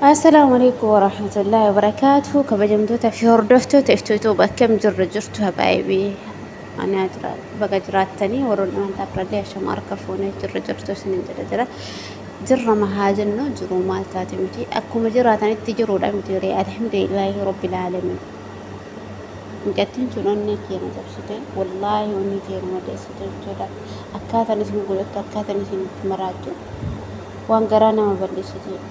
السلام عليكم ورحمة الله وبركاته. كبجمتوتا في هردفتو تفتوتو بكم جرجرتو هبايبي. أنا أجرا بقى جراتني ورون أنا تقرأ ليش ما أركفوني جرجرتو سنين جرجرة جرة مهاجنو جرو مالتاتي متي أكو مجراتني تجرو لا متيري الحمد لله رب العالمين. مجتين تنوني كيما جبستين والله وني كيما مدرستين تودا أكاتا نسمي قلت أكاتا نسمي مراتو وانقرانا ما بلشتين.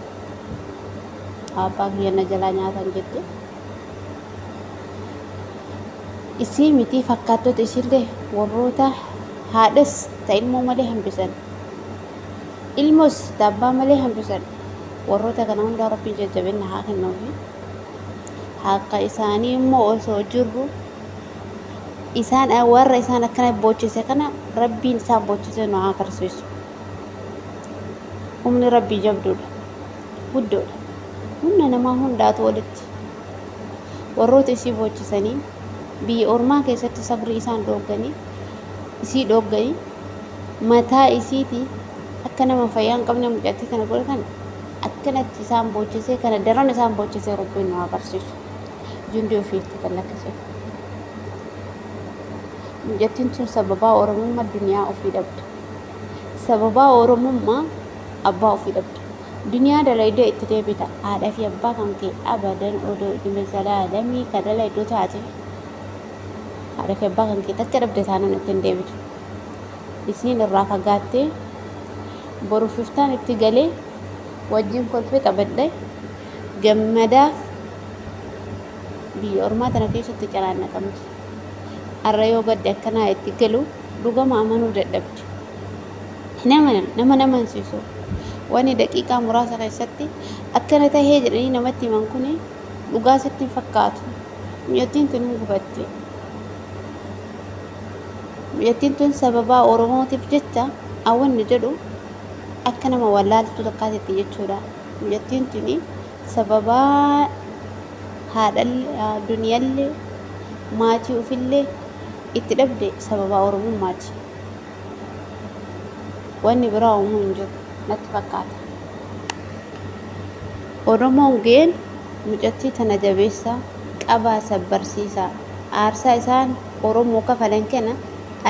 Abbaa kiyyanna jalaa nyaatan jette isii mitii fakkaattota isillee warroota haadhas ta ilmoo malee hambisan ilmoos ta abbaa malee hambisan warroota kana hundaa rabbiin jajjabinna haa kennuufi haqqa isaanii immoo osoo jirru isaan warra isaan akkana boochise kana rabbiin isaan boochise nu haa agarsiisu. Humni rabbii jabduudha guddoodha. Humna namaa hundaatu walitti warroota isii boochisanii biyya ormaa keessatti sabrii isaan dhogganii isii dhogganii mataa isiitii akka nama fayyaa hin qabne mucattii kana godhatan akkanatti isaan boochisee kana daran isaan boochisee rabbiin nu agarsiisu. Jundii ofiitti kan lakkisee mucattiin tun sababaa oromummaa duniyaa ofii dhabde sababaa oromummaa abbaa ofii dhabde. Duniyaa dalaydee itti deebita haadhaa fi abbaa kan ta'e abadan odoo dhimma salaalamii kan dalaydoo taate haadhaa fi abbaa kan ta'e takka dhabde taanaan ittiin deebitu. Isiin irraa fagaattee boru fiftaan itti galee wajjin kolfee taphadhe gammadaa biyya ormaa tana keessatti calaannaqamti. Har'a yoo gadde akkanaa itti galu dhugama amanuu dadhabdi. Nama amansiisu. Wani daqiiqaa muraasa keessatti akkana tahee jedhanii namatti himan kun dhugaa sitti fakkaatu. Mucattiin tun hin gubatte. Mucattiin tun sababaa Oromootiif jecha awwanni jedhu akka nama wallaaltuu takkaatitti jechuudha. Mucattiin tun sababaa haadhallee duniyaallee maatii ofillee itti dhabde sababaa Oromummaati. Wanni biraa uumuu hin jiru. Natti fakkaata. Oromoon geen mucattii tana jabeessaa qabaa sabbarsiisaa aarsaa isaan Oromoo kafalan kana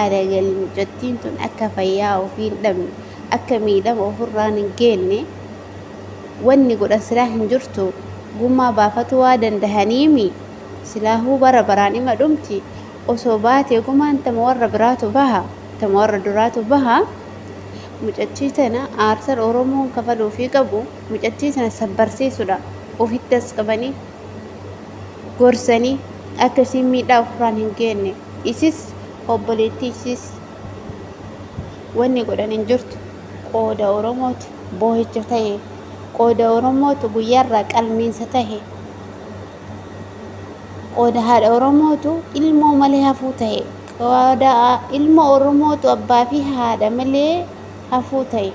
adagali mucattiin tun akka fayyaa ofii hin dhabne akka miidhama ofirraan hin geenne wanni godhan silaa hin jirtu gummaa baafatu waa dandahaniimi silaahuu bara baraan ima dhumti osoo baatee gumaan tama warra biraatu baha tama warra duraatu baha. Mucattii tana aarsaa Oromoon kafaluu fi qabu mucattii tana sabbarsiisuudha. Ofittas qabanii gorsanii akka isiin miidhaa ofirraan hin geenne isis obboleettii isis wanni godhan hin jirtu. Qooda Oromootu boohicha ta'e qooda Oromootu guyyaarraa qalmiinsa ta'e qooda haadha Oromootu ilmoo malee hafuu ta'e qooda ilmoo Oromootu abbaa fi haadha malee hafuu ta'e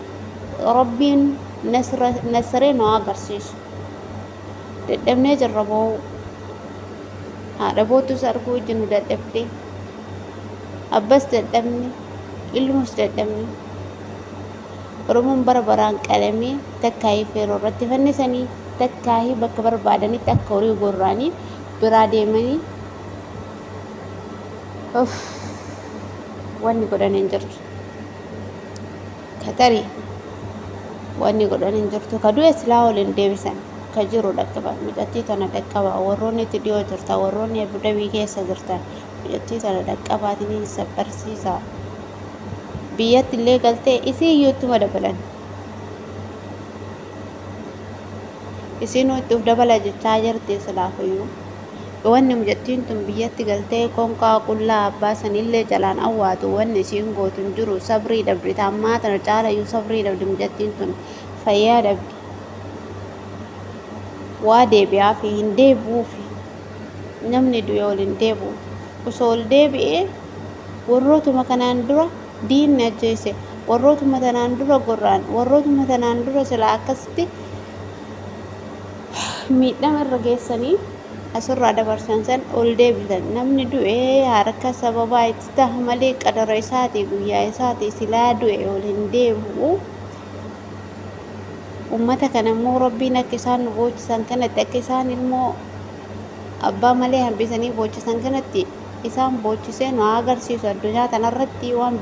rabbiin nasree nu agarsiisu. Dadhabnee jirra boo'u haadha boottus arguu wajjin nu dadhabde abbas dadhabne ilmus dadhabne Oromoon bara baraan qalamee takkaayii feeroo irratti fannisanii takkaayii bakka barbaadanitti akka horii gorraanii biraa deemanii wanni godhan hin jirtu. Katari wanni godhan hin jirtu. Ka du'e silaa waliin deebisan ka jiru dhaqqaba. Mucattii tana dhaqqaba. Warroonni itti dhiyoo jirtan warroonni Abu Dhabii keessa jirtan mucattii tana dhaqqabaatiin sabbarsiisaa. Biyyatti illee galtee isii iyyuuttuma dabalan. Isiin itti uf dabala jechaa jirti silaafuyyuu. Wanni mucattiin tun biyyatti galtee konkaa qullaa abbaa sanillee jalaan awwaatu wanni isiin gootu hin jiru. Sabrii dhabdi taammaa tana caalayyuu sabrii dhabdi mucattiin tun fayyaa dhabdi. Waa deebi'aa fi hin deebi'uufi namni du'e ol hin deebi'u. Osoo ol deebi'ee warrootuma kanaan dura diinni ajjeese warrootuma tanaan dura gorraan warrootuma tanaan dura sila akkasitti miidhama irra geessanii asirraa dabarsan san ol deebisan. Namni du'e harka sababaa itti ta'a malee qadara isaati guyyaa isaati silaa du'e ol hin deebi'u. ummata kana immoo rabbiin akka isaan nu boochisan kanatti akka isaan ilmoo abbaa malee hambisanii boochisan kanatti isaan boochisee nu haa agarsiisu addunyaa tanarratti waan